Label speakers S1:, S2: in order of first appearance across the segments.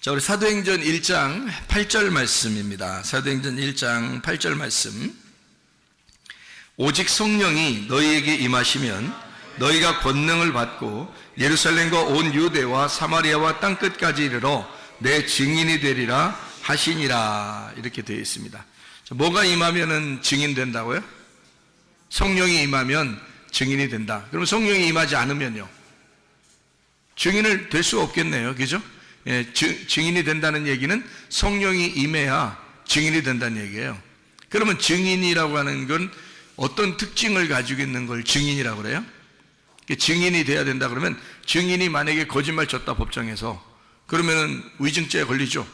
S1: 자, 우리 사도행전 1장 8절 말씀입니다. 사도행전 1장 8절 말씀. 오직 성령이 너희에게 임하시면 너희가 권능을 받고 예루살렘과 온 유대와 사마리아와 땅끝까지 이르러 내 증인이 되리라 하시니라. 이렇게 되어 있습니다. 자, 뭐가 임하면은 증인 된다고요? 성령이 임하면 증인이 된다. 그럼 성령이 임하지 않으면요? 증인을 될 수가 없겠네요. 그죠? 예, 증인이 된다는 얘기는 성령이 임해야 증인이 된다는 얘기예요. 그러면 증인이라고 하는 건 어떤 특징을 가지고 있는 걸 증인이라고 그래요? 증인이 돼야 된다 그러면, 증인이 만약에 거짓말 쳤다 법정에서, 그러면은 위증죄에 걸리죠.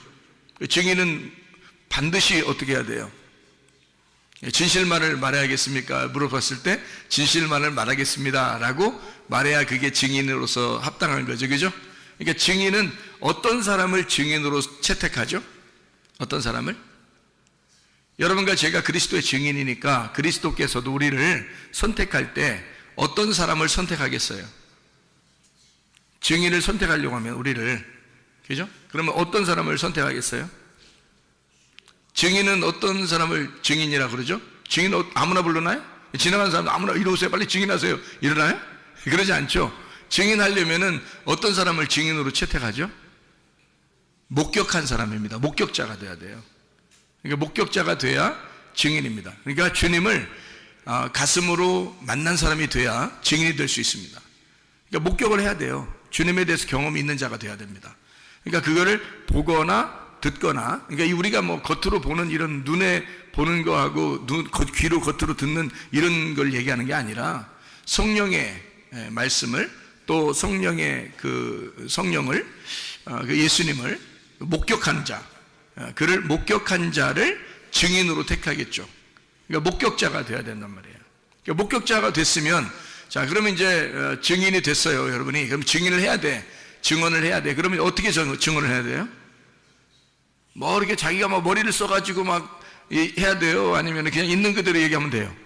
S1: 증인은 반드시 어떻게 해야 돼요? 진실만을 말해야겠습니까? 물어봤을 때 진실만을 말하겠습니다 라고 말해야 그게 증인으로서 합당한 거죠. 그죠? 그러니까 증인은 어떤 사람을 증인으로 채택하죠? 어떤 사람을? 여러분과 제가 그리스도의 증인이니까 그리스도께서도 우리를 선택할 때 어떤 사람을 선택하겠어요? 증인을 선택하려고 하면 우리를, 그죠? 그러면 어떤 사람을 선택하겠어요? 증인은 어떤 사람을 증인이라 그러죠? 증인 아무나 불러나요? 지나가는 사람 아무나 이리 오세요, 빨리 증인하세요, 이러나요? 그러지 않죠. 증인하려면은 어떤 사람을 증인으로 채택하죠? 목격한 사람입니다. 목격자가 돼야 돼요. 그러니까 목격자가 돼야 증인입니다. 그러니까 주님을 가슴으로 만난 사람이 돼야 증인이 될 수 있습니다. 그러니까 목격을 해야 돼요. 주님에 대해서 경험이 있는 자가 돼야 됩니다. 그러니까 그거를 보거나 듣거나, 그러니까 우리가 뭐 겉으로 보는 이런 눈에 보는 거하고 귀로 겉으로 듣는 이런 걸 얘기하는 게 아니라 성령의 말씀을, 또 성령의 그 성령을, 그 예수님을 목격한 자, 그를 목격한 자를 증인으로 택하겠죠. 그러니까 목격자가 돼야 된단 말이에요. 그러니까 목격자가 됐으면, 자, 그러면 이제 증인이 됐어요, 여러분이. 그럼 증인을 해야 돼. 증언을 해야 돼. 그러면 어떻게 증언을 해야 돼요? 뭐 이렇게 자기가 막 머리를 써가지고 막 해야 돼요? 아니면 그냥 있는 그대로 얘기하면 돼요?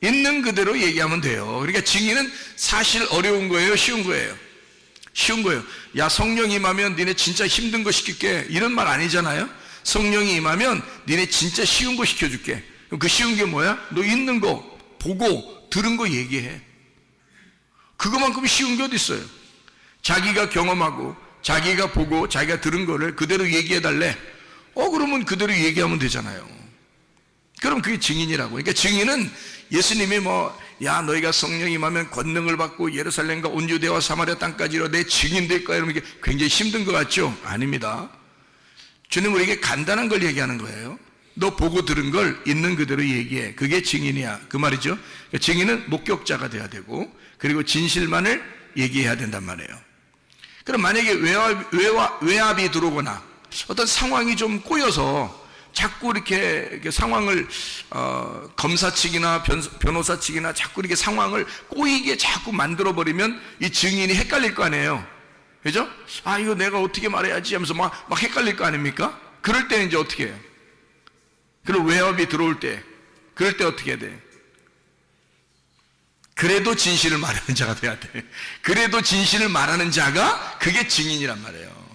S1: 있는 그대로 얘기하면 돼요. 그러니까 증인은 사실 어려운 거예요? 쉬운 거예요? 쉬운 거예요. 야, 성령이 임하면 니네 진짜 힘든 거 시킬게, 이런 말 아니잖아요. 성령이 임하면 니네 진짜 쉬운 거 시켜줄게. 그럼 그 쉬운 게 뭐야? 너 있는 거 보고 들은 거 얘기해. 그거만큼 쉬운 게 어디 있어요? 자기가 경험하고 자기가 보고 자기가 들은 거를 그대로 얘기해 달래. 그러면 그대로 얘기하면 되잖아요. 그럼 그게 증인이라고. 그러니까 증인은 예수님이 야, 너희가 성령이 임하면 권능을 받고 예루살렘과 온 유대와 사마리아 땅까지로 내 증인 될 거야, 이러면 이게 굉장히 힘든 것 같죠? 아닙니다. 주님은 우리에게 간단한 걸 얘기하는 거예요. 너 보고 들은 걸 있는 그대로 얘기해. 그게 증인이야, 그 말이죠. 그러니까 증인은 목격자가 돼야 되고, 그리고 진실만을 얘기해야 된단 말이에요. 그럼 만약에 외압이 들어오거나 어떤 상황이 좀 꼬여서 자꾸 이렇게 상황을 검사 측이나 변호사 측이나 자꾸 이렇게 상황을 꼬이게 자꾸 만들어버리면 이 증인이 헷갈릴 거 아니에요. 그죠? 이거 내가 어떻게 말해야지 하면서 막 헷갈릴 거 아닙니까? 그럴 때는 이제 어떻게 해요? 그럼 외압이 들어올 때, 그럴 때 어떻게 해야 돼? 그래도 진실을 말하는 자가 돼야 돼. 그래도 진실을 말하는 자가 그게 증인이란 말이에요.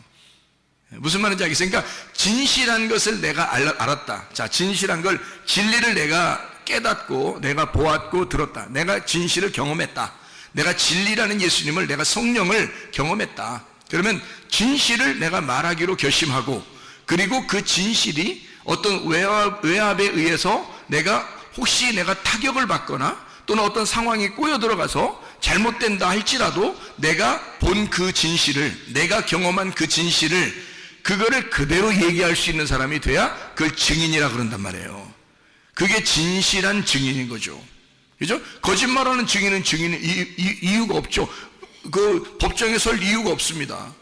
S1: 무슨 말인지 알겠어요? 그러니까 진실한 것을 내가 알았다. 자, 진실한 걸, 진리를 내가 깨닫고 내가 보았고 들었다. 내가 진실을 경험했다. 내가 진리라는 예수님을, 내가 성령을 경험했다. 그러면 진실을 내가 말하기로 결심하고, 그리고 그 진실이 어떤 외압에 의해서 혹시 내가 타격을 받거나 또는 어떤 상황이 꼬여 들어가서 잘못된다 할지라도 내가 본 그 진실을, 내가 경험한 그 진실을, 그거를 그대로 얘기할 수 있는 사람이 돼야 그걸 증인이라 그런단 말이에요. 그게 진실한 증인인 거죠. 그죠? 거짓말하는 증인은 이유가 없죠. 그 법정에 설 이유가 없습니다.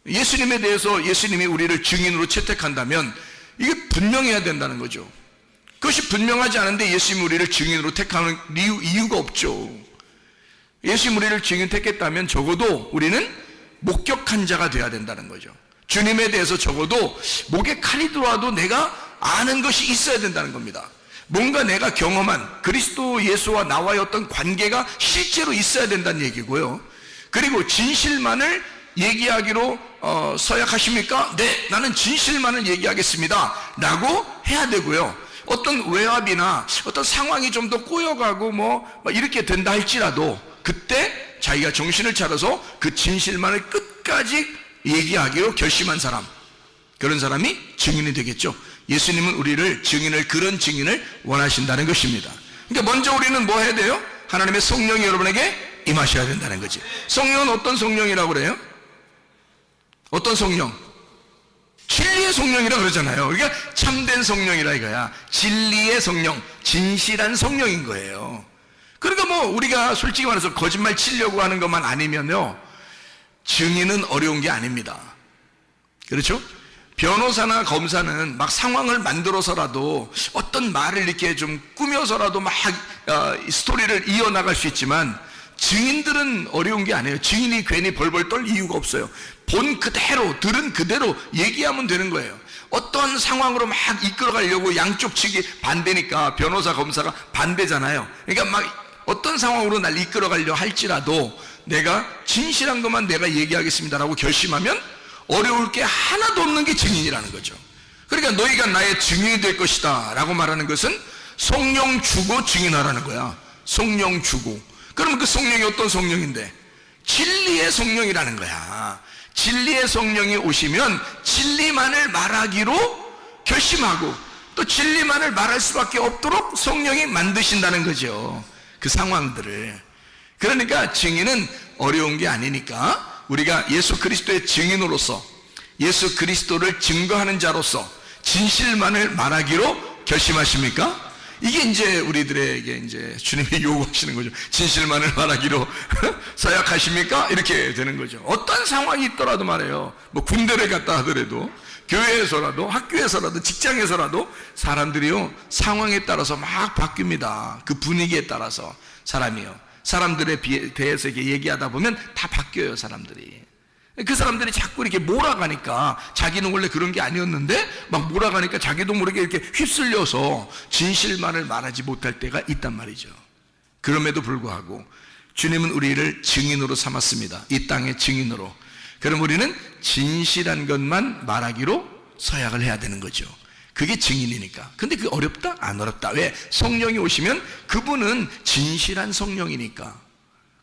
S1: 예수님에 대해서 예수님이 우리를 증인으로 채택한다면 이게 분명해야 된다는 거죠. 그것이 분명하지 않은데 예수님이 우리를 증인으로 택하는 이유가 없죠. 예수님이 우리를 증인 택했다면 적어도 우리는 목격한 자가 되어야 된다는 거죠. 주님에 대해서 적어도 목에 칼이 들어와도 내가 아는 것이 있어야 된다는 겁니다. 뭔가 내가 경험한 그리스도 예수와 나와의 어떤 관계가 실제로 있어야 된다는 얘기고요. 그리고 진실만을 얘기하기로 서약하십니까? 네, 나는 진실만을 얘기하겠습니다 라고 해야 되고요, 어떤 외압이나 어떤 상황이 좀 더 꼬여가고 뭐 이렇게 된다 할지라도 그때 자기가 정신을 차려서 그 진실만을 끝까지 얘기하기로 결심한 사람, 그런 사람이 증인이 되겠죠. 예수님은 우리를 그런 증인을 원하신다는 것입니다. 그러니까 먼저 우리는 뭐 해야 돼요? 하나님의 성령이 여러분에게 임하셔야 된다는 거지. 성령은 어떤 성령이라고 그래요? 어떤 성령? 진리의 성령이라 그러잖아요. 그러니까 참된 성령이라 이거야. 진리의 성령, 진실한 성령인 거예요. 그러니까 뭐 우리가 솔직히 말해서 거짓말 치려고 하는 것만 아니면요, 증인은 어려운 게 아닙니다. 그렇죠? 변호사나 검사는 막 상황을 만들어서라도 어떤 말을 이렇게 좀 꾸며서라도 막 스토리를 이어나갈 수 있지만, 증인들은 어려운 게 아니에요. 증인이 괜히 벌벌 떨 이유가 없어요. 본 그대로, 들은 그대로 얘기하면 되는 거예요. 어떤 상황으로 막 이끌어가려고 양쪽 측이 반대니까 변호사, 검사가 반대잖아요. 그러니까 막 어떤 상황으로 날 이끌어가려 할지라도 내가 진실한 것만 내가 얘기하겠습니다라고 결심하면 어려울 게 하나도 없는 게 증인이라는 거죠. 그러니까 너희가 나의 증인이 될 것이다 라고 말하는 것은 성령 주고 증인하라는 거야. 성령 주고. 그러면 그 성령이 어떤 성령인데? 진리의 성령이라는 거야. 진리의 성령이 오시면 진리만을 말하기로 결심하고 또 진리만을 말할 수밖에 없도록 성령이 만드신다는 거죠, 그 상황들을. 그러니까 증인은 어려운 게 아니니까 우리가 예수 그리스도의 증인으로서, 예수 그리스도를 증거하는 자로서 진실만을 말하기로 결심하십니까? 이게 이제 우리들에게 이제 주님이 요구하시는 거죠. 진실만을 말하기로 서약하십니까? 이렇게 되는 거죠. 어떤 상황이 있더라도 말해요. 뭐 군대를 갔다 하더라도, 교회에서라도, 학교에서라도, 직장에서라도 사람들이요, 상황에 따라서 막 바뀝니다. 그 분위기에 따라서 사람이요, 사람들에 대해서 이렇게 얘기하다 보면 다 바뀌어요, 사람들이. 그 사람들이 자꾸 이렇게 몰아가니까, 자기는 원래 그런 게 아니었는데 막 몰아가니까 자기도 모르게 이렇게 휩쓸려서 진실만을 말하지 못할 때가 있단 말이죠. 그럼에도 불구하고 주님은 우리를 증인으로 삼았습니다. 이 땅의 증인으로. 그럼 우리는 진실한 것만 말하기로 서약을 해야 되는 거죠. 그게 증인이니까. 근데 그게 어렵다? 안 어렵다. 왜? 성령이 오시면 그분은 진실한 성령이니까.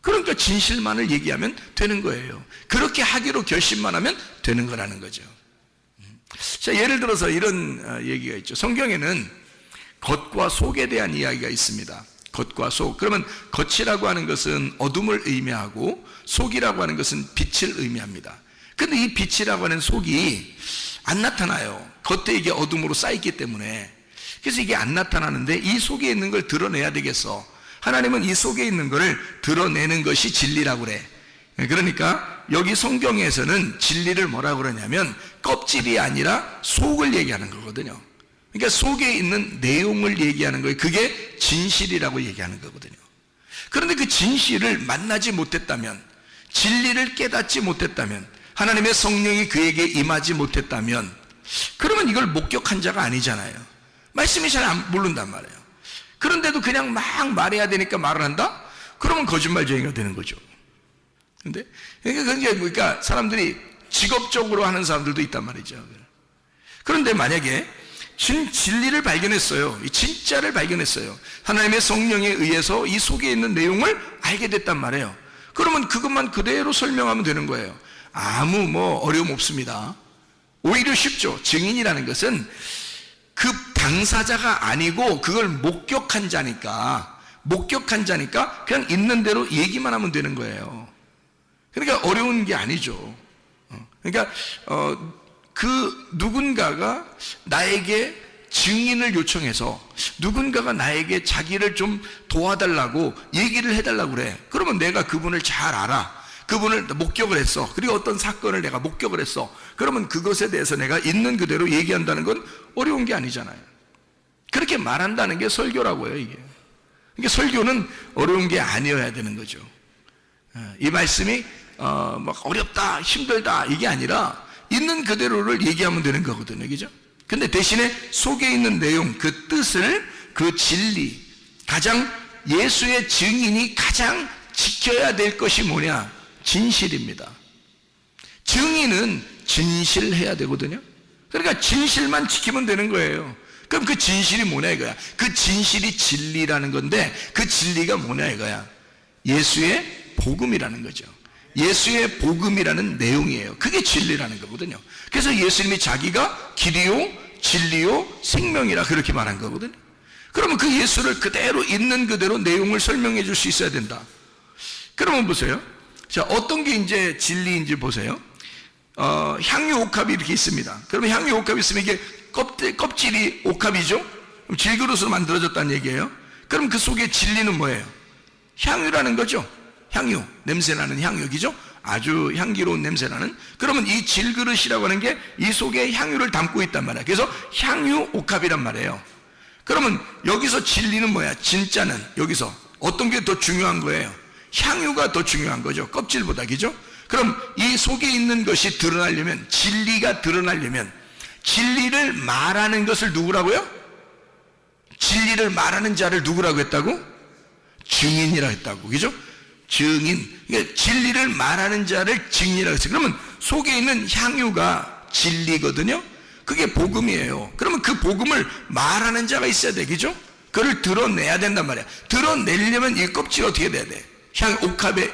S1: 그러니까 진실만을 얘기하면 되는 거예요. 그렇게 하기로 결심만 하면 되는 거라는 거죠. 자, 예를 들어서 이런 얘기가 있죠. 성경에는 겉과 속에 대한 이야기가 있습니다. 겉과 속. 그러면 겉이라고 하는 것은 어둠을 의미하고 속이라고 하는 것은 빛을 의미합니다. 근데 이 빛이라고 하는 속이 안 나타나요. 겉에 이게 어둠으로 쌓였기 때문에. 그래서 이게 안 나타나는데 이 속에 있는 걸 드러내야 되겠어. 하나님은 이 속에 있는 것을 드러내는 것이 진리라고 그래. 그러니까 여기 성경에서는 진리를 뭐라고 그러냐면 껍질이 아니라 속을 얘기하는 거거든요. 그러니까 속에 있는 내용을 얘기하는 거예요. 그게 진실이라고 얘기하는 거거든요. 그런데 그 진실을 만나지 못했다면, 진리를 깨닫지 못했다면, 하나님의 성령이 그에게 임하지 못했다면, 그러면 이걸 목격한 자가 아니잖아요. 말씀이 잘 안 모른단 말이에요. 그런데도 그냥 막 말해야 되니까 말을 한다? 그러면 거짓말쟁이가 되는 거죠. 근데 그러니까 사람들이 직업적으로 하는 사람들도 있단 말이죠. 그런데 만약에 진리를 발견했어요. 이 진짜를 발견했어요. 하나님의 성령에 의해서 이 속에 있는 내용을 알게 됐단 말이에요. 그러면 그것만 그대로 설명하면 되는 거예요. 아무 어려움 없습니다. 오히려 쉽죠. 증인이라는 것은 그 당사자가 아니고 그걸 목격한 자니까 그냥 있는 대로 얘기만 하면 되는 거예요. 그러니까 어려운 게 아니죠. 그러니까 그 누군가가 나에게 증인을 요청해서 누군가가 나에게 자기를 좀 도와달라고 얘기를 해달라고 그래. 그러면 내가 그분을 잘 알아. 그분을 목격을 했어. 그리고 어떤 사건을 내가 목격을 했어. 그러면 그것에 대해서 내가 있는 그대로 얘기한다는 건 어려운 게 아니잖아요. 그렇게 말한다는 게 설교라고요, 이게. 그러니까 설교는 어려운 게 아니어야 되는 거죠. 이 말씀이 막 어렵다, 힘들다 이게 아니라 있는 그대로를 얘기하면 되는 거거든요, 그죠? 근데 대신에 속에 있는 내용, 그 뜻을, 그 진리, 가장 예수의 증인이 가장 지켜야 될 것이 뭐냐? 진실입니다. 증인은 진실해야 되거든요. 그러니까 진실만 지키면 되는 거예요. 그럼 그 진실이 뭐냐 이거야. 그 진실이 진리라는 건데 그 진리가 뭐냐 이거야. 예수의 복음이라는 거죠. 예수의 복음이라는 내용이에요. 그게 진리라는 거거든요. 그래서 예수님이 자기가 길이요 진리요 생명이라 그렇게 말한 거거든요. 그러면 그 예수를 그대로 있는 그대로 내용을 설명해 줄 수 있어야 된다. 그러면 보세요. 자, 어떤 게 이제 진리인지 보세요. 향유 옥합이 이렇게 있습니다. 그러면 향유 옥합이 있으면 이게 껍질이 옥합이죠? 질그릇으로 만들어졌다는 얘기예요. 그럼 그 속에 진리는 뭐예요? 향유라는 거죠. 향유, 냄새나는 향유기죠? 아주 향기로운 냄새나는. 그러면 이 질그릇이라고 하는 게 이 속에 향유를 담고 있단 말이에요. 그래서 향유 옥합이란 말이에요. 그러면 여기서 진리는 뭐야? 진짜는 여기서 어떤 게 더 중요한 거예요? 향유가 더 중요한 거죠. 껍질보다, 그죠? 그럼 이 속에 있는 것이 드러나려면, 진리가 드러나려면 진리를 말하는 것을 누구라고요? 진리를 말하는 자를 누구라고 했다고? 증인이라고 했다고, 그죠? 증인. 그러니까 진리를 말하는 자를 증인이라고 했어요. 그러면 속에 있는 향유가 진리거든요. 그게 복음이에요. 그러면 그 복음을 말하는 자가 있어야 돼, 그죠? 그걸 드러내야 된단 말이야. 드러내려면 이 껍질이 어떻게 돼야 돼?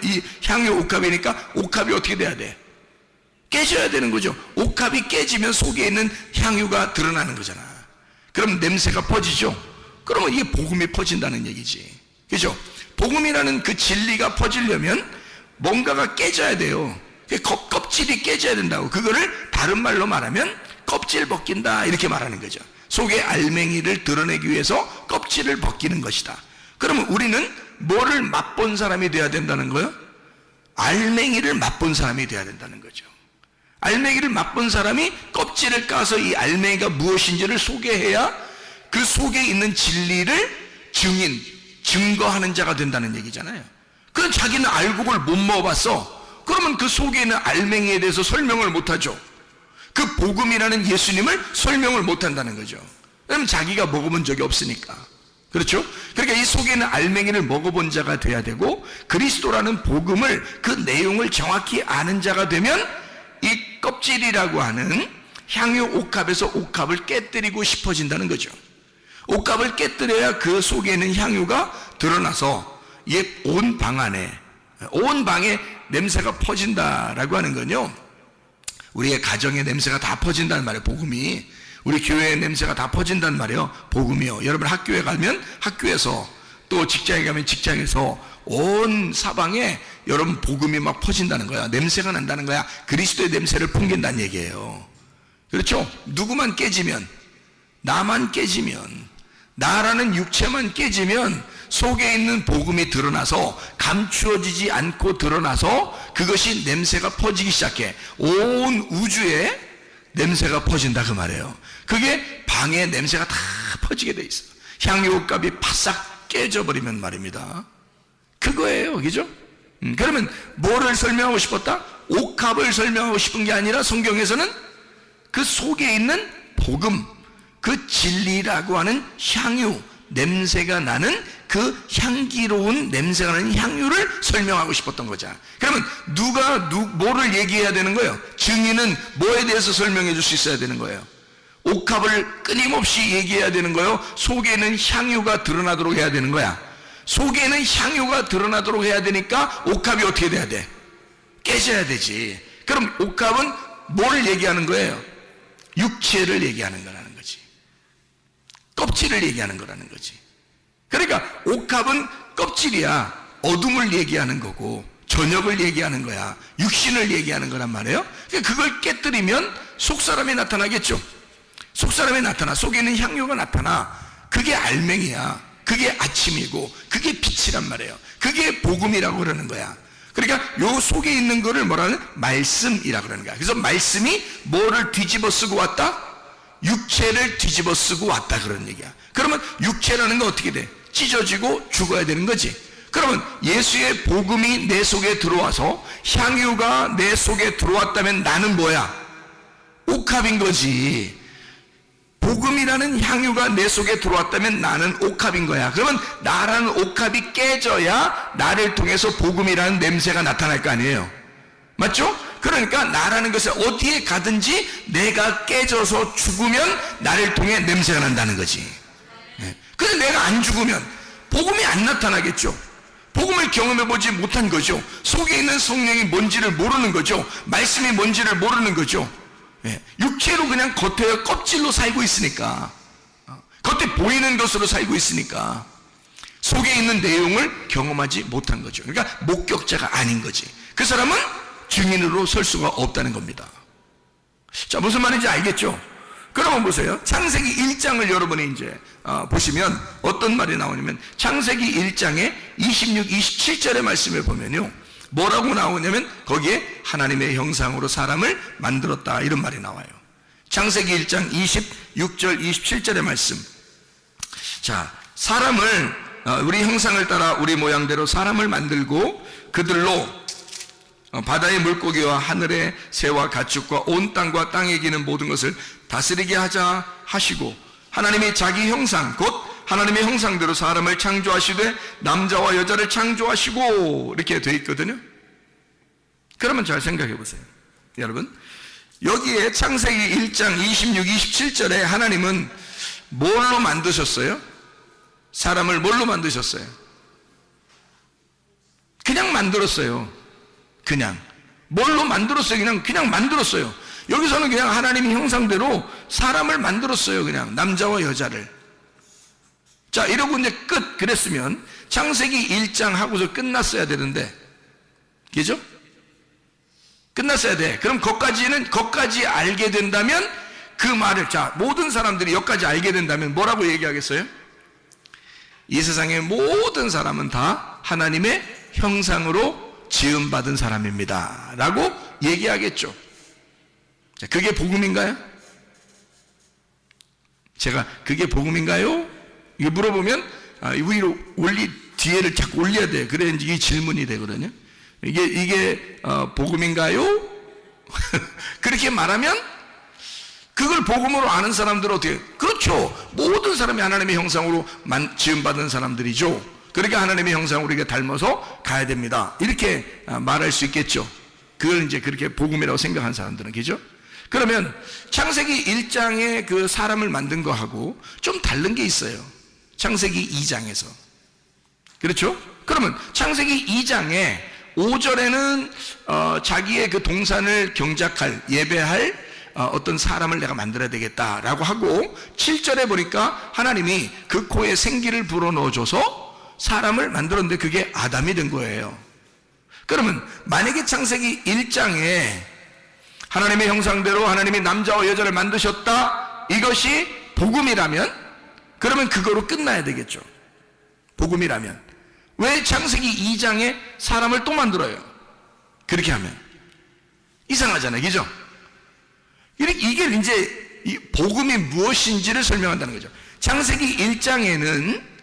S1: 이 향유 옥합이니까 옥합이 어떻게 돼야 돼? 깨져야 되는 거죠. 옥합이 깨지면 속에 있는 향유가 드러나는 거잖아. 그럼 냄새가 퍼지죠. 그러면 이게 복음이 퍼진다는 얘기지, 그죠? 복음이라는 그 진리가 퍼지려면 뭔가가 깨져야 돼요. 껍질이 깨져야 된다고. 그거를 다른 말로 말하면 껍질 벗긴다 이렇게 말하는 거죠. 속의 알맹이를 드러내기 위해서 껍질을 벗기는 것이다. 그러면 우리는 뭐를 맛본 사람이 돼야 된다는 거예요? 알맹이를 맛본 사람이 돼야 된다는 거죠. 알맹이를 맛본 사람이 껍질을 까서 이 알맹이가 무엇인지를 소개해야 그 속에 있는 진리를 증거하는 자가 된다는 얘기잖아요. 그럼 자기는 알고 그걸 못 먹어봤어. 그러면 그 속에 있는 알맹이에 대해서 설명을 못하죠. 그 복음이라는 예수님을 설명을 못한다는 거죠. 왜냐면 자기가 먹어본 적이 없으니까. 그렇죠? 그러니까 이 속에 있는 알맹이를 먹어본 자가 돼야 되고, 그리스도라는 복음을, 그 내용을 정확히 아는 자가 되면 이 껍질이라고 하는 향유 옥합에서 옥합을 깨뜨리고 싶어진다는 거죠. 옥합을 깨뜨려야 그 속에 있는 향유가 드러나서 온 방 안에, 온 방에 냄새가 퍼진다라고 하는 건요, 우리의 가정의 냄새가 다 퍼진다는 말이에요. 복음이. 우리 교회의 냄새가 다 퍼진다는 말이에요. 복음이요. 여러분 학교에 가면 학교에서, 또 직장에 가면 직장에서 온 사방에 여러분 복음이 막 퍼진다는 거야. 냄새가 난다는 거야. 그리스도의 냄새를 풍긴다는 얘기예요. 그렇죠? 누구만 깨지면, 나만 깨지면, 나라는 육체만 깨지면 속에 있는 복음이 드러나서 감추어지지 않고 드러나서 그것이 냄새가 퍼지기 시작해. 온 우주에 냄새가 퍼진다 그 말이에요. 그게 방에 냄새가 다 퍼지게 돼 있어. 향유 옥합이 바싹 깨져버리면 말입니다. 그거예요, 그죠? 그러면 뭐를 설명하고 싶었다? 옥합을 설명하고 싶은 게 아니라 성경에서는 그 속에 있는 복음, 그 진리라고 하는 향유, 냄새가 나는 그 향기로운 냄새가 나는 향유를 설명하고 싶었던 거죠. 그러면 뭐를 얘기해야 되는 거예요? 증인은 뭐에 대해서 설명해 줄 수 있어야 되는 거예요? 옥합을 끊임없이 얘기해야 되는 거예요? 속에는 향유가 드러나도록 해야 되는 거야. 속에는 향유가 드러나도록 해야 되니까 옥합이 어떻게 돼야 돼? 깨져야 되지. 그럼 옥합은 뭐를 얘기하는 거예요? 육체를 얘기하는 거라는 거지. 껍질을 얘기하는 거라는 거지. 그러니까 옥합은 껍질이야. 어둠을 얘기하는 거고 저녁을 얘기하는 거야. 육신을 얘기하는 거란 말이에요. 그걸 깨뜨리면 속사람이 나타나겠죠. 속사람이 나타나. 속에 있는 향유가 나타나. 그게 알맹이야. 그게 아침이고 그게 빛이란 말이에요. 그게 복음이라고 그러는 거야. 그러니까 요 속에 있는 거를 뭐라는? 말씀이라고 그러는 거야. 그래서 말씀이 뭐를 뒤집어 쓰고 왔다? 육체를 뒤집어 쓰고 왔다 그런 얘기야. 그러면 육체라는 건 어떻게 돼? 찢어지고 죽어야 되는 거지. 그러면 예수의 복음이 내 속에 들어와서 향유가 내 속에 들어왔다면 나는 뭐야? 옥합인 거지. 복음이라는 향유가 내 속에 들어왔다면 나는 옥합인 거야. 그러면 나라는 옥합이 깨져야 나를 통해서 복음이라는 냄새가 나타날 거 아니에요. 맞죠? 그러니까 나라는 것은 어디에 가든지 내가 깨져서 죽으면 나를 통해 냄새가 난다는 거지. 근데 내가 안 죽으면 복음이 안 나타나겠죠. 복음을 경험해보지 못한 거죠. 속에 있는 성령이 뭔지를 모르는 거죠. 말씀이 뭔지를 모르는 거죠. 육체로 그냥 겉에 껍질로 살고 있으니까, 겉에 보이는 것으로 살고 있으니까 속에 있는 내용을 경험하지 못한 거죠. 그러니까 목격자가 아닌 거지. 그 사람은 증인으로 설 수가 없다는 겁니다. 자, 무슨 말인지 알겠죠? 그러면 보세요. 창세기 1장을 여러분이 이제 보시면 어떤 말이 나오냐면, 창세기 1장의 26, 27절의 말씀을 보면요, 뭐라고 나오냐면 거기에 하나님의 형상으로 사람을 만들었다, 이런 말이 나와요. 창세기 1장 26절 27절의 말씀. 자, 사람을 우리 형상을 따라 우리 모양대로 사람을 만들고 그들로 바다의 물고기와 하늘의 새와 가축과 온 땅과 땅에 기는 모든 것을 다스리게 하자 하시고, 하나님이 자기 형상 곧 하나님의 형상대로 사람을 창조하시되 남자와 여자를 창조하시고, 이렇게 돼 있거든요. 그러면 잘 생각해 보세요. 여러분, 여기에 창세기 1장 26, 27절에 하나님은 뭘로 만드셨어요? 사람을 뭘로 만드셨어요? 그냥 만들었어요. 그냥 뭘로 만들었어요? 그냥 만들었어요. 여기서는 그냥 하나님의 형상대로 사람을 만들었어요. 그냥 남자와 여자를. 자, 이러고 이제 끝. 그랬으면 창세기 1장 하고서 끝났어야 되는데, 그죠? 끝났어야 돼. 그럼 거기까지 알게 된다면, 그 말을, 자, 모든 사람들이 여기까지 알게 된다면 뭐라고 얘기하겠어요? 이 세상의 모든 사람은 다 하나님의 형상으로 지음받은 사람입니다 라고 얘기하겠죠. 자, 그게 복음인가요? 제가 그게 복음인가요? 이거 물어보면 위로 뒤에를 자꾸 올려야 돼요. 그래야 이 질문이 되거든요. 이게 복음인가요? 그렇게 말하면 그걸 복음으로 아는 사람들은 어떻게? 그렇죠. 모든 사람이 하나님의 형상으로 지음받은 사람들이죠. 그러니까 하나님의 형상으로 우리가 닮아서 가야 됩니다, 이렇게 말할 수 있겠죠. 그걸 이제 그렇게 복음이라고 생각하는 사람들은, 그죠? 그러면 창세기 1장에 그 사람을 만든 거하고 좀 다른 게 있어요. 창세기 2장에서. 그렇죠? 그러면 창세기 2장에 5절에는 자기의 그 동산을 경작할, 예배할 어떤 사람을 내가 만들어야 되겠다라고 하고, 7절에 보니까 하나님이 그 코에 생기를 불어넣어줘서 사람을 만들었는데 그게 아담이 된 거예요. 그러면 만약에 창세기 1장에 하나님의 형상대로 하나님이 남자와 여자를 만드셨다, 이것이 복음이라면, 그러면 그거로 끝나야 되겠죠. 복음이라면 왜 창세기 2장에 사람을 또 만들어요? 그렇게 하면 이상하잖아요, 그죠? 이게 이제 이 복음이 무엇인지를 설명한다는 거죠. 창세기 1장에는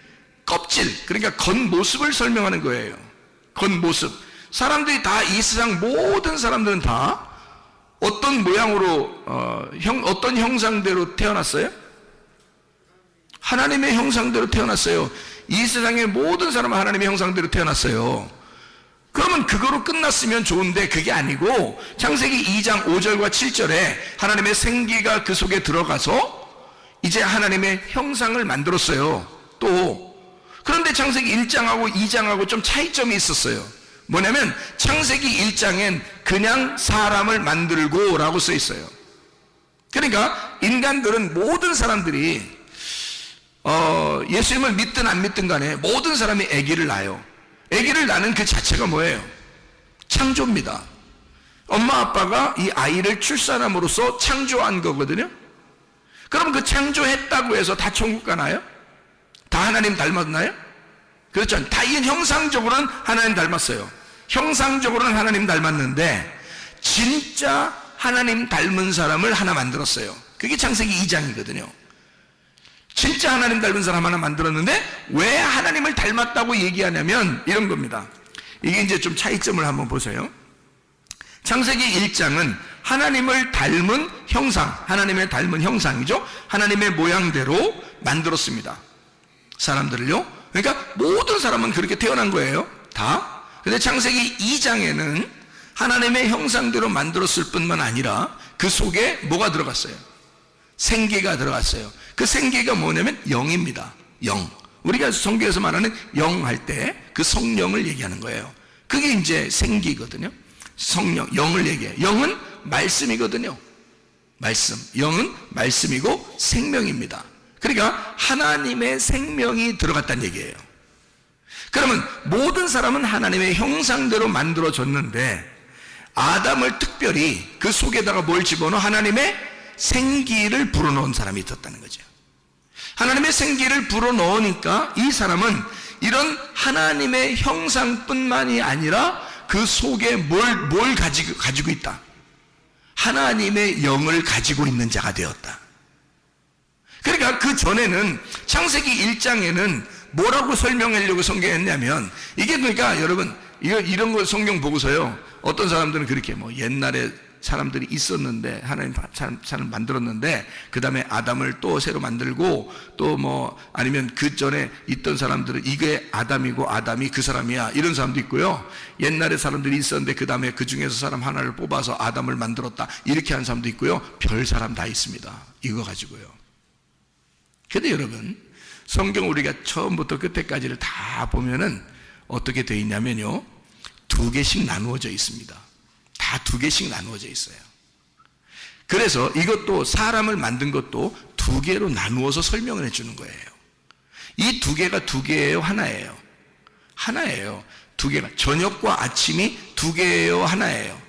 S1: 껍질, 그러니까 겉모습을 설명하는 거예요. 겉모습. 사람들이 다, 이 세상 모든 사람들은 다 어떤 모양으로 어떤 형상대로 태어났어요? 하나님의 형상대로 태어났어요. 이 세상의 모든 사람은 하나님의 형상대로 태어났어요. 그러면 그거로 끝났으면 좋은데 그게 아니고, 창세기 2장 5절과 7절에 하나님의 생기가 그 속에 들어가서 이제 하나님의 형상을 만들었어요. 또 그런데 창세기 1장하고 2장하고 좀 차이점이 있었어요. 뭐냐면 창세기 1장엔 그냥 사람을 만들고 라고 써 있어요. 그러니까 인간들은, 모든 사람들이 예수님을 믿든 안 믿든 간에 모든 사람이 아기를 낳아요. 아기를 낳는 그 자체가 뭐예요? 창조입니다. 엄마 아빠가 이 아이를 출산함으로써 창조한 거거든요. 그럼 그 창조했다고 해서 다 천국 가나요? 다 하나님 닮았나요? 그렇죠. 다 이 형상적으로는 하나님 닮았어요. 형상적으로는 하나님 닮았는데 진짜 하나님 닮은 사람을 하나 만들었어요. 그게 창세기 2장이거든요. 진짜 하나님 닮은 사람 하나 만들었는데 왜 하나님을 닮았다고 얘기하냐면 이런 겁니다. 이게 이제 좀 차이점을 한번 보세요. 창세기 1장은 하나님을 닮은 형상, 하나님의 닮은 형상이죠. 하나님의 모양대로 만들었습니다, 사람들을요. 그러니까 모든 사람은 그렇게 태어난 거예요, 다. 근데 창세기 2장에는 하나님의 형상대로 만들었을 뿐만 아니라 그 속에 뭐가 들어갔어요? 생기가 들어갔어요. 그 생기가 뭐냐면 영입니다. 영. 우리가 성경에서 말하는 영 할 때 그 성령을 얘기하는 거예요. 그게 이제 생기거든요. 성령, 영을 얘기해요. 영은 말씀이거든요. 말씀. 영은 말씀이고 생명입니다. 그러니까 하나님의 생명이 들어갔다는 얘기예요. 그러면 모든 사람은 하나님의 형상대로 만들어졌는데 아담을 특별히 그 속에다가 뭘 집어넣어? 하나님의 생기를 불어넣은 사람이 있었다는 거죠. 하나님의 생기를 불어넣으니까 이 사람은 이런 하나님의 형상뿐만이 아니라 그 속에 뭘 가지고 있다? 하나님의 영을 가지고 있는 자가 되었다. 그러니까 그 전에는 창세기 1장에는 뭐라고 설명하려고 성경했냐면, 이게 그러니까 여러분 이런 걸 성경 보고서요, 어떤 사람들은 그렇게 뭐 옛날에 사람들이 있었는데 하나님 사람 만들었는데 그 다음에 아담을 또 새로 만들고 또 뭐 아니면 그 전에 있던 사람들은 이게 아담이고 아담이 그 사람이야, 이런 사람도 있고요. 옛날에 사람들이 있었는데 그 다음에 그 중에서 사람 하나를 뽑아서 아담을 만들었다, 이렇게 하는 사람도 있고요. 별 사람 다 있습니다. 이거 가지고요. 근데 여러분, 성경 우리가 처음부터 끝에까지를 다 보면은 어떻게 되어 있냐면요, 두 개씩 나누어져 있습니다. 다 두 개씩 나누어져 있어요. 그래서 이것도 사람을 만든 것도 두 개로 나누어서 설명을 해주는 거예요. 이 두 개가 두 개예요, 하나예요? 하나예요. 두 개가, 저녁과 아침이 두 개예요, 하나예요?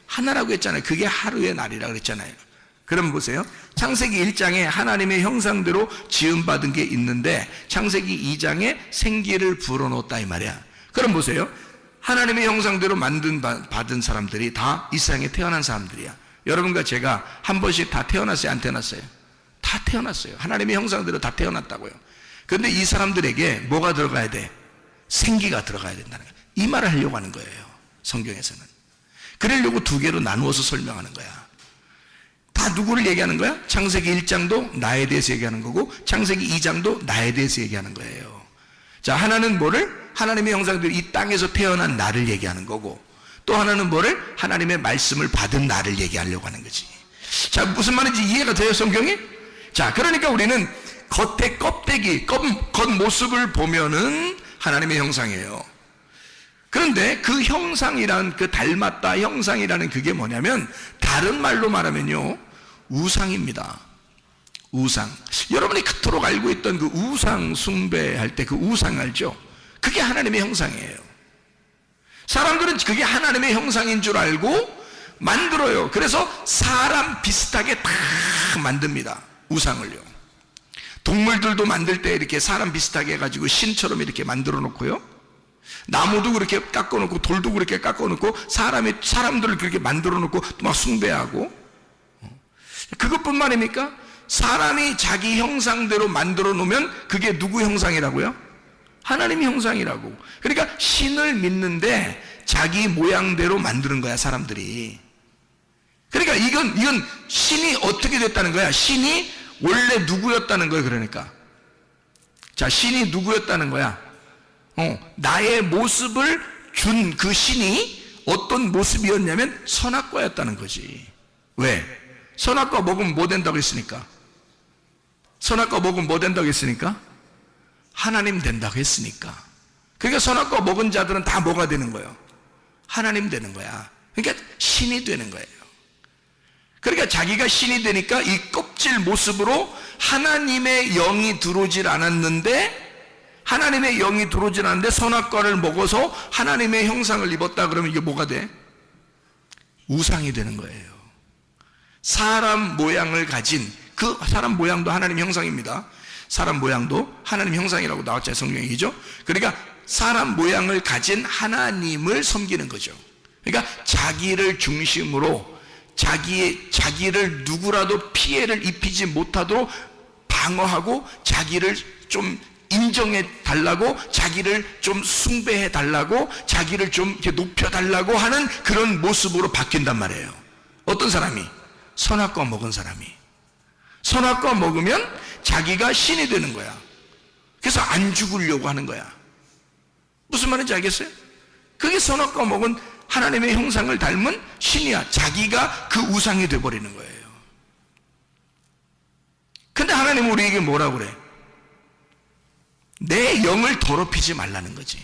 S1: 하나라고 했잖아요. 그게 하루의 날이라고 그랬잖아요. 그럼 보세요. 창세기 1장에 하나님의 형상대로 지음받은 게 있는데 창세기 2장에 생기를 불어넣었다 이 말이야. 그럼 보세요. 하나님의 형상대로 받은 사람들이 다 이 세상에 태어난 사람들이야. 여러분과 제가 한 번씩 다 태어났어요, 안 태어났어요? 다 태어났어요. 하나님의 형상대로 다 태어났다고요. 그런데 이 사람들에게 뭐가 들어가야 돼? 생기가 들어가야 된다는 거예요. 이 말을 하려고 하는 거예요, 성경에서는. 그러려고 두 개로 나누어서 설명하는 거야. 다 누구를 얘기하는 거야? 창세기 1장도 나에 대해서 얘기하는 거고 창세기 2장도 나에 대해서 얘기하는 거예요. 자, 하나는 뭐를? 하나님의 형상대로 이 땅에서 태어난 나를 얘기하는 거고, 또 하나는 뭐를? 하나님의 말씀을 받은 나를 얘기하려고 하는 거지. 자, 무슨 말인지 이해가 돼요, 성경이? 자, 그러니까 우리는 겉의 껍데기, 겉모습을 보면은 하나님의 형상이에요. 그런데 그 형상이란, 그 닮았다 형상이라는 그게 뭐냐면 다른 말로 말하면요, 우상입니다. 우상. 여러분이 그토록 알고 있던 그 우상 숭배할 때 그 우상 알죠? 그게 하나님의 형상이에요. 사람들은 그게 하나님의 형상인 줄 알고 만들어요. 그래서 사람 비슷하게 다 만듭니다, 우상을요. 동물들도 만들 때 이렇게 사람 비슷하게 해가지고 신처럼 이렇게 만들어 놓고요, 나무도 그렇게 깎아 놓고 돌도 그렇게 깎아 놓고 사람들을 그렇게 만들어 놓고 또 막 숭배하고. 그것뿐만입니까? 사람이 자기 형상대로 만들어 놓으면 그게 누구 형상이라고요? 하나님 형상이라고. 그러니까 신을 믿는데 자기 모양대로 만드는 거야, 사람들이. 그러니까 이건 신이 어떻게 됐다는 거야? 신이 원래 누구였다는 거예요. 그러니까 자, 신이 누구였다는 거야? 나의 모습을 준 그 신이 어떤 모습이었냐면 선악과였다는 거지. 왜? 선악과 먹으면 뭐 된다고 했으니까? 선악과 먹으면 뭐 된다고 했으니까? 하나님 된다고 했으니까. 그러니까 선악과 먹은 자들은 다 뭐가 되는 거예요? 하나님 되는 거야. 그러니까 신이 되는 거예요. 그러니까 자기가 신이 되니까 이 껍질 모습으로 하나님의 영이 들어오질 않았는데, 하나님의 영이 들어오질 않는데 선악과를 먹어서 하나님의 형상을 입었다 그러면 이게 뭐가 돼? 우상이 되는 거예요. 사람 모양을 가진, 그 사람 모양도 하나님 형상입니다. 사람 모양도 하나님 형상이라고 나왔잖아요, 성경이죠. 그러니까 사람 모양을 가진 하나님을 섬기는 거죠. 그러니까 자기를 중심으로 자기를 누구라도 피해를 입히지 못하도록 방어하고, 자기를 좀 인정해 달라고, 자기를 좀 숭배해 달라고, 자기를 좀 이렇게 높여 달라고 하는 그런 모습으로 바뀐단 말이에요. 어떤 사람이? 선악과 먹은 사람이. 선악과 먹으면 자기가 신이 되는 거야. 그래서 안 죽으려고 하는 거야. 무슨 말인지 알겠어요? 그게 선악과 먹은 하나님의 형상을 닮은 신이야. 자기가 그 우상이 되어버리는 거예요. 근데 하나님은 우리에게 뭐라고 그래? 내 영을 더럽히지 말라는 거지.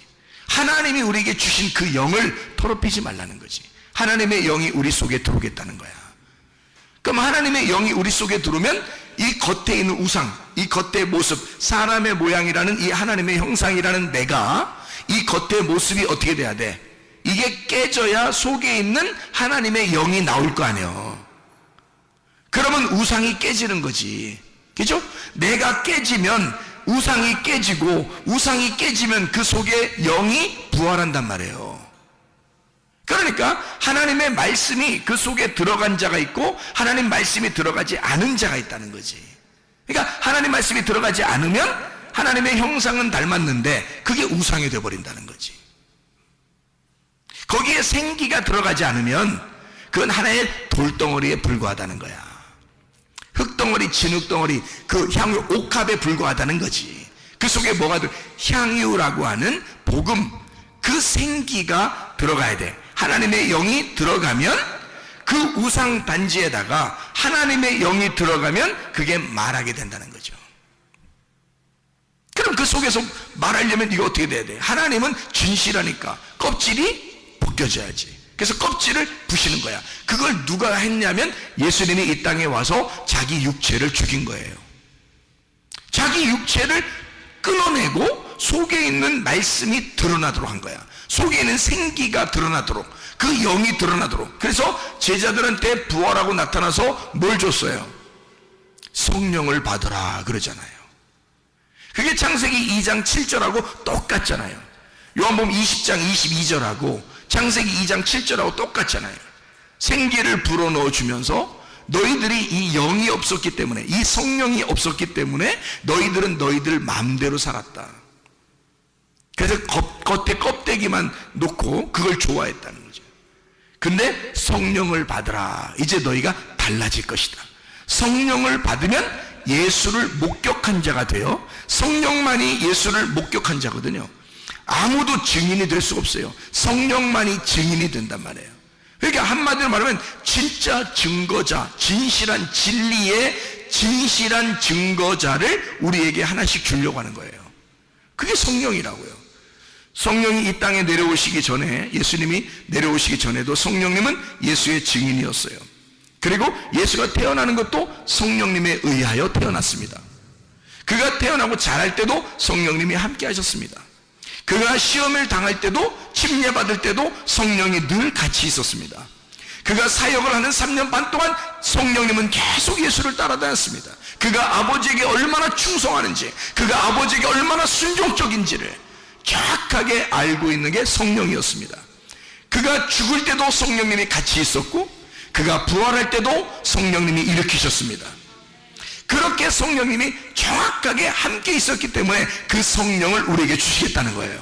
S1: 하나님이 우리에게 주신 그 영을 더럽히지 말라는 거지. 하나님의 영이 우리 속에 들어오겠다는 거야. 그럼 하나님의 영이 우리 속에 들어오면 이 겉에 있는 우상, 이 겉의 모습, 사람의 모양이라는 이 하나님의 형상이라는 내가 이 겉의 모습이 어떻게 돼야 돼? 이게 깨져야 속에 있는 하나님의 영이 나올 거 아니에요. 그러면 우상이 깨지는 거지. 그죠? 내가 깨지면 우상이 깨지고, 우상이 깨지면 그 속에 영이 부활한단 말이에요. 그러니까 하나님의 말씀이 그 속에 들어간 자가 있고 하나님 말씀이 들어가지 않은 자가 있다는 거지. 그러니까 하나님 말씀이 들어가지 않으면 하나님의 형상은 닮았는데 그게 우상이 되어버린다는 거지. 거기에 생기가 들어가지 않으면 그건 하나의 돌덩어리에 불과하다는 거야. 흙덩어리, 진흙덩어리, 그 향유, 옥합에 불과하다는 거지. 그 속에 뭐가 향유라고 하는 복음, 그 생기가 들어가야 돼. 하나님의 영이 들어가면 그 우상 단지에다가 하나님의 영이 들어가면 그게 말하게 된다는 거죠. 그럼 그 속에서 말하려면 이거 어떻게 돼야 돼? 하나님은 진실하니까 껍질이 벗겨져야지. 그래서 껍질을 부시는 거야. 그걸 누가 했냐면 예수님이 이 땅에 와서 자기 육체를 죽인 거예요. 자기 육체를 끊어내고 속에 있는 말씀이 드러나도록 한 거야. 속에 있는 생기가 드러나도록, 그 영이 드러나도록. 그래서 제자들한테 부활하고 나타나서 뭘 줬어요? 성령을 받으라 그러잖아요. 그게 창세기 2장 7절하고 똑같잖아요. 요한복음 20장 22절하고 창세기 2장 7절하고 똑같잖아요. 생기를 불어넣어 주면서 너희들이 이 영이 없었기 때문에, 이 성령이 없었기 때문에 너희들은 너희들 마음대로 살았다. 그래서 겉에 껍데기만 놓고 그걸 좋아했다는 거죠. 근데 성령을 받으라. 이제 너희가 달라질 것이다. 성령을 받으면 예수를 목격한 자가 돼요. 성령만이 예수를 목격한 자거든요. 아무도 증인이 될 수가 없어요. 성령만이 증인이 된단 말이에요. 그러니까 한마디로 말하면 진짜 증거자, 진실한 진리의 진실한 증거자를 우리에게 하나씩 주려고 하는 거예요. 그게 성령이라고요. 성령이 이 땅에 내려오시기 전에, 예수님이 내려오시기 전에도 성령님은 예수의 증인이었어요. 그리고 예수가 태어나는 것도 성령님에 의하여 태어났습니다. 그가 태어나고 자랄 때도 성령님이 함께 하셨습니다. 그가 시험을 당할 때도, 침례받을 때도 성령이 늘 같이 있었습니다. 그가 사역을 하는 3년 반 동안 성령님은 계속 예수를 따라다녔습니다. 그가 아버지에게 얼마나 충성하는지, 그가 아버지에게 얼마나 순종적인지를 정확하게 알고 있는 게 성령이었습니다. 그가 죽을 때도 성령님이 같이 있었고, 그가 부활할 때도 성령님이 일으키셨습니다. 그렇게 성령님이 정확하게 함께 있었기 때문에 그 성령을 우리에게 주시겠다는 거예요.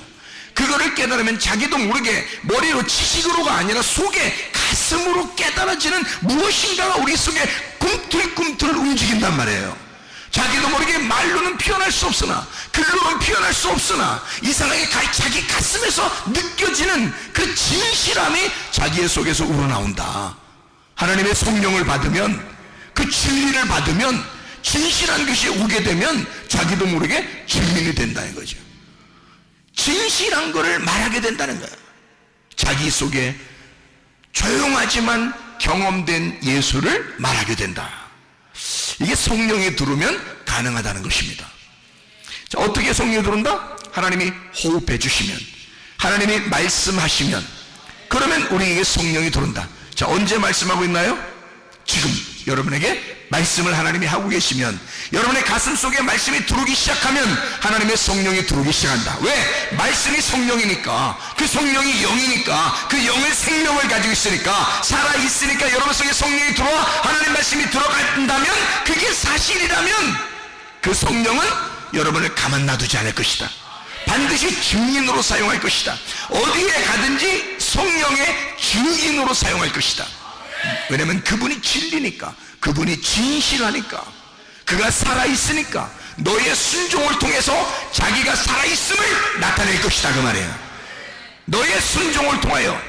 S1: 그거를 깨달으면 자기도 모르게 머리로 지식으로가 아니라 속에 가슴으로 깨달아지는 무엇인가가 우리 속에 꿈틀꿈틀 움직인단 말이에요. 자기도 모르게 말로는 표현할 수 없으나, 글로는 표현할 수 없으나 이상하게 자기 가슴에서 느껴지는 그 진실함이 자기의 속에서 우러나온다. 하나님의 성령을 받으면, 그 진리를 받으면, 진실한 것이 오게 되면 자기도 모르게 증인이 된다는 거죠. 진실한 것을 말하게 된다는 거예요. 자기 속에 조용하지만 경험된 예수를 말하게 된다. 이게 성령이 들어오면 가능하다는 것입니다. 자, 어떻게 성령이 들어온다? 하나님이 호흡해 주시면, 하나님이 말씀하시면, 그러면 우리에게 성령이 들어온다. 자, 언제 말씀하고 있나요? 지금 여러분에게 말씀을 하나님이 하고 계시면, 여러분의 가슴 속에 말씀이 들어오기 시작하면 하나님의 성령이 들어오기 시작한다. 왜? 말씀이 성령이니까, 그 성령이 영이니까, 그 영의 생명을 가지고 있으니까, 살아있으니까 여러분 속에 성령이 들어와 하나님 말씀이 들어간다면, 그게 사실이라면 그 성령은 여러분을 가만 놔두지 않을 것이다. 반드시 증인으로 사용할 것이다. 어디에 가든지 성령의 증인으로 사용할 것이다. 왜냐면 그분이 진리니까, 그분이 진실하니까, 그가 살아있으니까 너의 순종을 통해서 자기가 살아있음을 나타낼 것이다 그 말이에요. 너의 순종을 통하여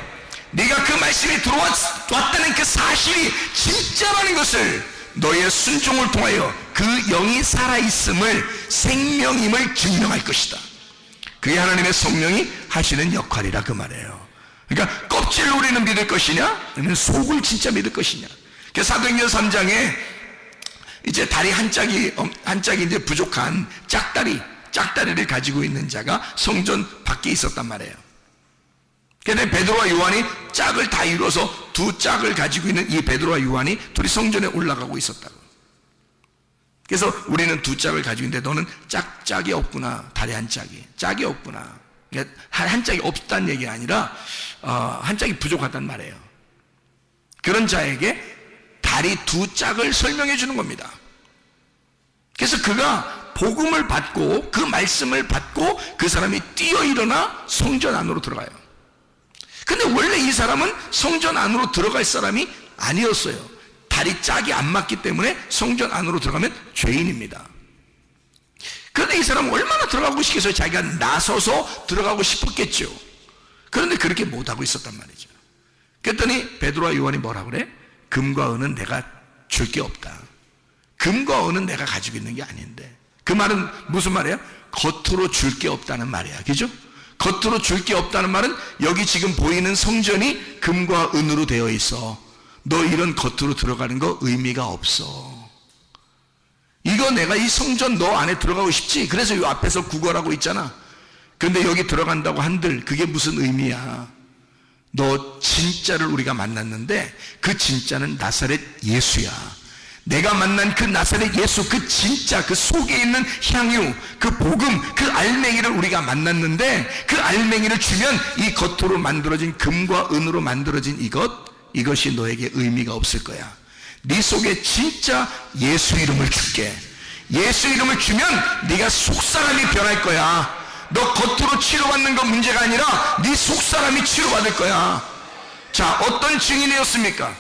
S1: 네가 그 말씀이 들어왔다는 그 사실이 진짜라는 것을 너의 순종을 통하여 그 영이 살아있음을, 생명임을 증명할 것이다. 그게 하나님의 성령이 하시는 역할이라 그 말이에요. 그러니까 껍질로 우리는 믿을 것이냐, 아니면 속을 진짜 믿을 것이냐. 사도행전 3장에 이제 다리 한 짝이 이제 부족한 짝다리를 가지고 있는 자가 성전 밖에 있었단 말이에요. 그런데 베드로와 요한이 짝을 다 이루어서 두 짝을 가지고 있는 이 베드로와 요한이 둘이 성전에 올라가고 있었다고. 그래서 우리는 두 짝을 가지고 있는데 너는 짝이 없구나. 다리 한 짝이 없구나. 그러니까 한 짝이 없다는 얘기가 아니라 한 짝이 부족하단 말이에요. 그런 자에게 다리 두 짝을 설명해 주는 겁니다. 그래서 그가 복음을 받고 그 말씀을 받고 그 사람이 뛰어 일어나 성전 안으로 들어가요. 근데 원래 이 사람은 성전 안으로 들어갈 사람이 아니었어요. 다리 짝이 안 맞기 때문에 성전 안으로 들어가면 죄인입니다. 그런데 이 사람은 얼마나 들어가고 싶겠어요? 자기가 나서서 들어가고 싶었겠죠. 그런데 그렇게 못하고 있었단 말이죠. 그랬더니 베드로와 요한이 뭐라 그래? 금과 은은 내가 줄 게 없다. 금과 은은 내가 가지고 있는 게 아닌데. 그 말은 무슨 말이에요? 겉으로 줄 게 없다는 말이야. 그죠? 겉으로 줄 게 없다는 말은 여기 지금 보이는 성전이 금과 은으로 되어 있어. 너 이런 겉으로 들어가는 거 의미가 없어. 이거 내가 이 성전 너 안에 들어가고 싶지? 그래서 이 앞에서 구걸하고 있잖아. 근데 여기 들어간다고 한들 그게 무슨 의미야? 너 진짜를 우리가 만났는데 그 진짜는 나사렛 예수야. 내가 만난 그 나사렛 예수, 그 진짜, 그 속에 있는 향유, 그 복음, 그 알맹이를 우리가 만났는데 그 알맹이를 주면 이 겉으로 만들어진 금과 은으로 만들어진 이것이 너에게 의미가 없을 거야. 네 속에 진짜 예수 이름을 줄게. 예수 이름을 주면 네가 속사람이 변할 거야. 너 겉으로 치료받는 건 문제가 아니라 네 속사람이 치료받을 거야. 자, 어떤 증인이었습니까?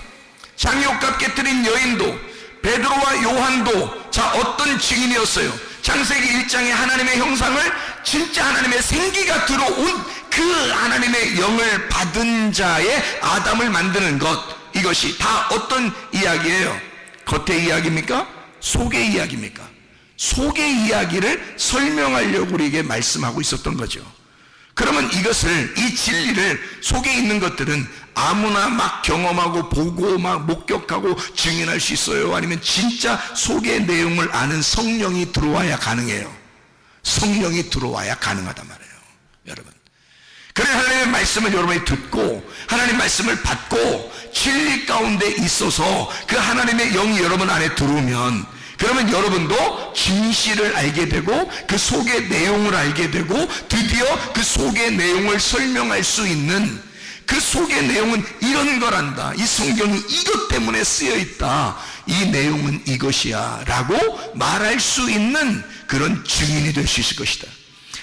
S1: 장욕값 깨뜨린 여인도, 베드로와 요한도 자 어떤 증인이었어요? 창세기 1장에 하나님의 형상을, 진짜 하나님의 생기가 들어온 그 하나님의 영을 받은 자의 아담을 만드는 것, 이것이 다 어떤 이야기예요? 겉의 이야기입니까? 속의 이야기입니까? 속의 이야기를 설명하려고 우리에게 말씀하고 있었던 거죠. 그러면 이것을, 이 진리를, 속에 있는 것들은 아무나 막 경험하고 보고 막 목격하고 증인할 수 있어요? 아니면 진짜 속의 내용을 아는 성령이 들어와야 가능해요? 성령이 들어와야 가능하단 말이에요, 여러분. 그래 하나님의 말씀을 여러분이 듣고 하나님의 말씀을 받고 진리 가운데 있어서 그 하나님의 영이 여러분 안에 들어오면, 그러면 여러분도 진실을 알게 되고 그 속의 내용을 알게 되고 드디어 그 속의 내용을 설명할 수 있는, 그 속의 내용은 이런 거란다, 이 성경이 이것 때문에 쓰여 있다, 이 내용은 이것이야 라고 말할 수 있는 그런 증인이 될 수 있을 것이다.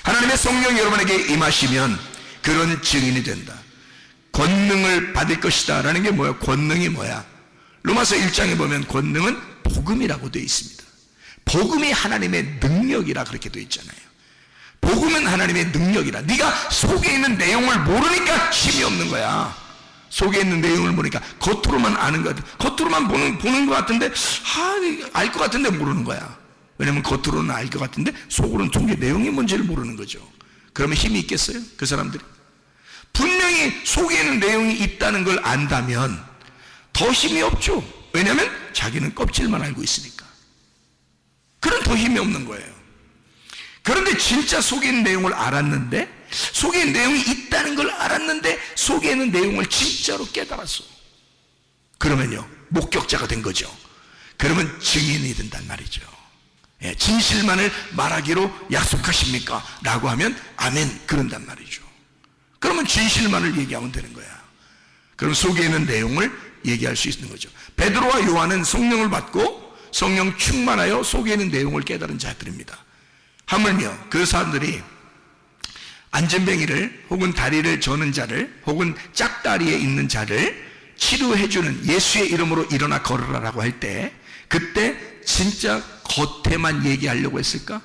S1: 하나님의 성령이 여러분에게 임하시면 그런 증인이 된다. 권능을 받을 것이다 라는 게 뭐야? 권능이 뭐야? 로마서 1장에 보면 권능은 복음이라고 되어 있습니다. 복음이 하나님의 능력이라 그렇게 되어 있잖아요. 복음은 하나님의 능력이라. 네가 속에 있는 내용을 모르니까 힘이 없는 거야. 속에 있는 내용을 모르니까 겉으로만 아는 것 같아. 겉으로만 보는 것 같은데 알 것 같은데 모르는 거야. 왜냐면 겉으로는 알 것 같은데 속으로는 종교 내용이 뭔지를 모르는 거죠. 그러면 힘이 있겠어요? 그 사람들이 분명히 속에 있는 내용이 있다는 걸 안다면 더 힘이 없죠. 왜냐면 자기는 껍질만 알고 있으니까. 그럼 더 힘이 없는 거예요. 그런데 진짜 속에 있는 내용을 알았는데, 속에 있는 내용이 있다는 걸 알았는데 속에 있는 내용을 진짜로 깨달았어. 그러면요, 목격자가 된 거죠. 그러면 증인이 된단 말이죠. 예, 진실만을 말하기로 약속하십니까? 라고 하면 아멘, 그런단 말이죠. 그러면 진실만을 얘기하면 되는 거야. 그럼 속에 있는 내용을 얘기할 수 있는 거죠. 베드로와 요한은 성령을 받고 성령 충만하여 속에 있는 내용을 깨달은 자들입니다. 하물며 그 사람들이 안전뱅이를 혹은 다리를 저는 자를 혹은 짝다리에 있는 자를 치료해주는 예수의 이름으로 일어나 걸으라라고 할 때, 그때 진짜 겉에만 얘기하려고 했을까?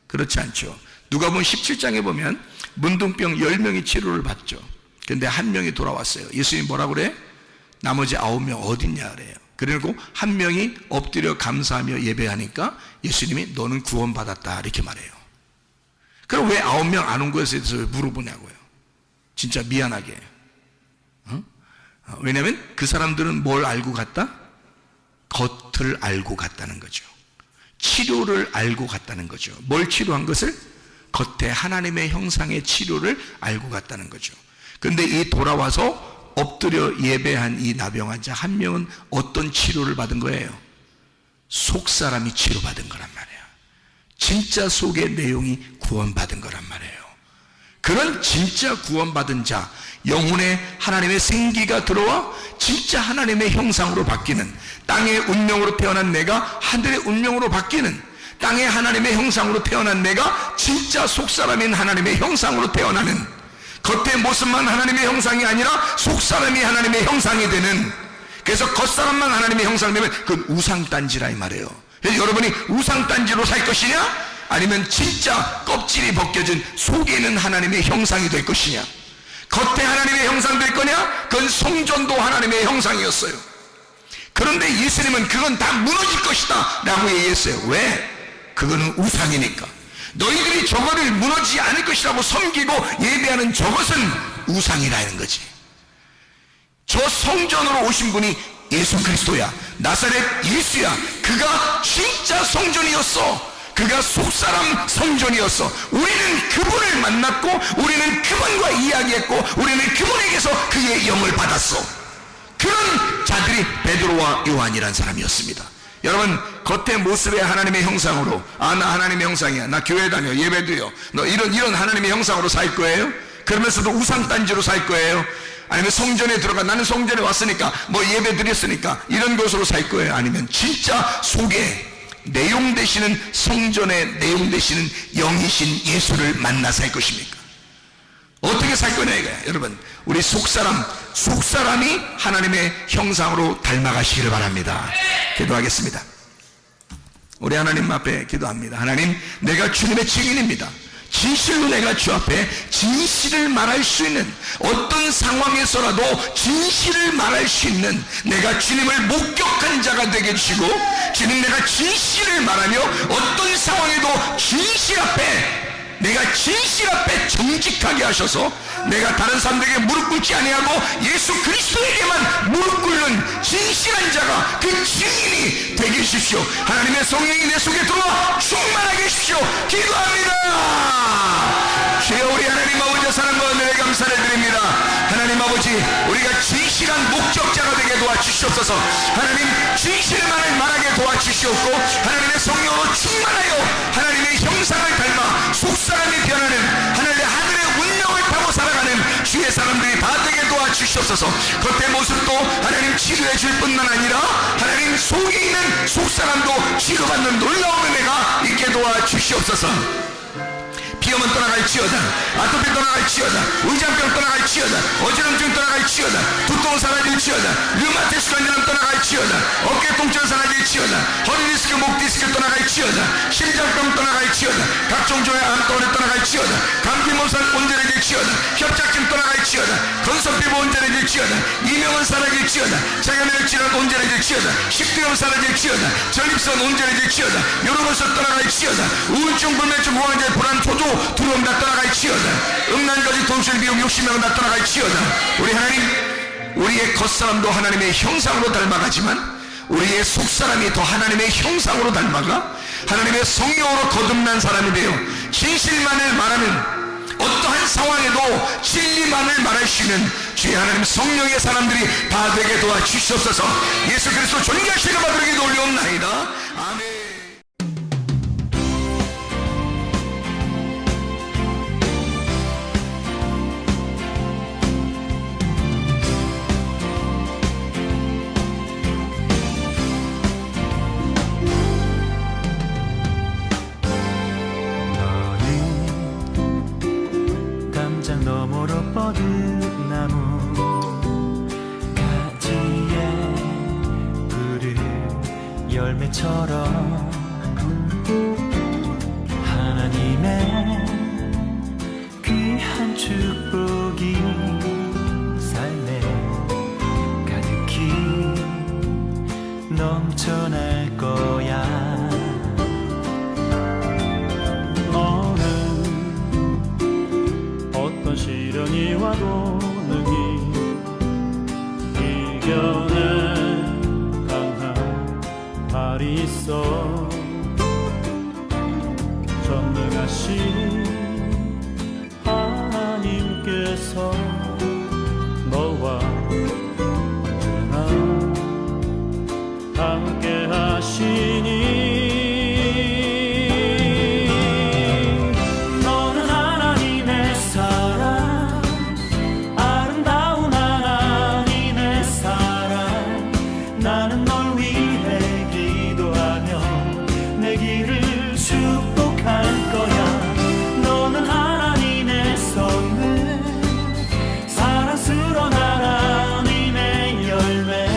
S1: 그렇지 않죠. 누가복음 17장에 보면 문둥병 10명이 치료를 받죠. 근데 한 명이 돌아왔어요. 예수님이 뭐라 그래? 나머지 9명 어딨냐 그래요. 그리고 한 명이 엎드려 감사하며 예배하니까 예수님이 너는 구원받았다 이렇게 말해요. 그럼 왜 9명 안 온 것에 대해서 왜 물어보냐고요. 진짜 미안하게. 왜냐하면 그 사람들은 뭘 알고 갔다? 겉을 알고 갔다는 거죠. 치료를 알고 갔다는 거죠. 뭘 치료한 것을? 겉에 하나님의 형상의 치료를 알고 갔다는 거죠. 근데 이 돌아와서 엎드려 예배한 이 나병 환자 한 명은 어떤 치료를 받은 거예요? 속 사람이 치료받은 거란 말이에요. 진짜 속의 내용이 구원받은 거란 말이에요. 그런 진짜 구원받은 자, 영혼에 하나님의 생기가 들어와 진짜 하나님의 형상으로 바뀌는, 땅의 운명으로 태어난 내가 하늘의 운명으로 바뀌는, 땅의 하나님의 형상으로 태어난 내가 진짜 속사람인 하나님의 형상으로 태어나는, 겉의 모습만 하나님의 형상이 아니라 속사람이 하나님의 형상이 되는, 그래서 겉사람만 하나님의 형상이 되면 그건 우상단지라 이 말이에요. 그래서 여러분이 우상단지로 살 것이냐? 아니면 진짜 껍질이 벗겨진 속에 있는 하나님의 형상이 될 것이냐? 겉에 하나님의 형상 될 거냐? 그건 성전도 하나님의 형상이었어요. 그런데 예수님은 그건 다 무너질 것이다 라고 얘기했어요. 왜? 그거는 우상이니까. 너희들이 저거를 무너지지 않을 것이라고 섬기고 예배하는 저것은 우상이라는 거지. 저 성전으로 오신 분이 예수 그리스도야. 나사렛 예수야. 그가 진짜 성전이었어. 그가 속사람 성전이었어. 우리는 그분을 만났고 우리는 그분과 이야기했고 우리는 그분에게서 그의 영을 받았어. 그런 자들이 베드로와 요한이란 사람이었습니다. 여러분, 겉의 모습의 하나님의 형상으로, 아, 나 하나님의 형상이야, 나 교회 다녀, 예배드려, 너 이런 하나님의 형상으로 살 거예요? 그러면서도 우상단지로 살 거예요? 아니면 성전에 들어가, 나는 성전에 왔으니까 뭐 예배 드렸으니까 이런 것으로 살 거예요? 아니면 진짜 속에 내용 되시는, 성전의 내용 되시는 영이신 예수를 만나 살 것입니까? 어떻게 살 거냐 이거야. 여러분, 우리 속사람이 하나님의 형상으로 닮아가시기를 바랍니다. 기도하겠습니다. 우리 하나님 앞에 기도합니다. 하나님, 내가 주님의 증인입니다. 진실로 내가 주 앞에 진실을 말할 수 있는, 어떤 상황에서라도 진실을 말할 수 있는 내가 주님을 목격한 자가 되게 해주시고, 주님, 내가 진실을 말하며 어떤 상황에도 진실 앞에, 내가 진실 앞에 정직하게 하셔서 내가 다른 사람들에게 무릎 꿇지 아니하고 예수 그리스도에게만 무릎 꿇는 진실한 자가, 그 증인이 되게 해주십시오. 하나님의 성령이 내 속에 들어와 충만하게 해주십시오. 기도합니다. 주여, 우리 하나님 아버지 사랑과 은혜에 감사를 드립니다. 하나님 아버지, 우리가 진실한 목적자가 되게 도와주시옵소서. 하나님, 진실만을 말하게 도와주시옵고, 하나님의 성령으로 충만하여 하나님의 형상을 닮아 속사람이 변하는, 하늘의 운명을 타고 살아가는 주의 사람들이 다 되게 도와주시옵소서. 겉의 모습도 하나님 치료해 줄 뿐만 아니라 하나님 속에 있는 속사람도 치료받는 놀라운 은혜가 있게 도와주시옵소서. 비염은 떠나갈지어다, 아토피 떠나갈지어다, 의장병 떠나갈지어다, 어지럼증 떠나갈지어다, 두통 사라질지어다, 류마티스 관절염 떠나갈지어다, 어깨 통증 사라질지어다, 허리 디스크, 목 디스크 떠나갈지어다, 심장병 떠나갈지어다, 각종 조의 암 떠나갈지어다, 감기 몸살 온전해질지어다, 협착증 떠나갈지어다, 건선피부 온전해질지어다, 이명은 사라질지어다, 자가면역 질환 온전해질지어다, 식도염 사라질지어다, 전립선 온전해질지어다, 요로로서 떠나갈지어다, 우울증, 불면증, 공황장애, 불안, 초조, 두려움 다 떠나갈지어다, 음란거지, 돈술, 미움, 욕심명 다 떠나갈지어다. 우리 하나님, 우리의 겉사람도 하나님의 형상으로 닮아가지만 우리의 속사람이 더 하나님의 형상으로 닮아가 하나님의 성령으로 거듭난 사람이 되어 진실만을 말하는, 어떠한 상황에도 진리만을 말할 수 있는 주의 하나님 성령의 사람들이 다 되게 도와주시옵소서. 예수 그리스도 존귀하시는 바들에게 올려옵나이다. 아멘.
S2: 너머로 뻗은 나무 가지에 푸른 열매처럼 하나님의 귀한 축복이
S3: 발견에 강한 발이 있어 전능하신 하나님께서 너와 언제나 함께 하시니 너는 하나님의 사랑 아름다운 하나님의 사랑 나는 널 위해 기도하며 내 길을 축복할 거야 너는 하나님의 선물 사랑스러운 하나님의 열매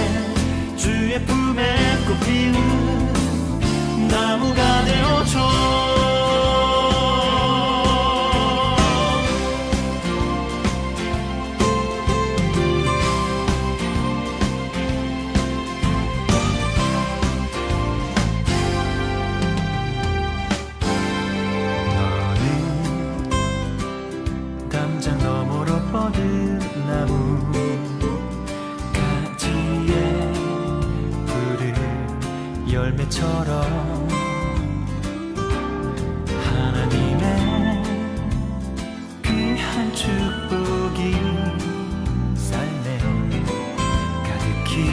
S3: 주의 품에 꽃피는 나무가 되어줘
S2: 담장 너머로 뻗은 나무 가지에 푸른 열매처럼 하나님의 귀한 축복이 삶에 가득히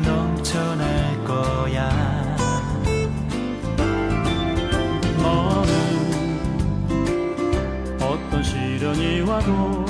S2: 넘쳐날 거야
S3: 너는 어떤 시련이 와도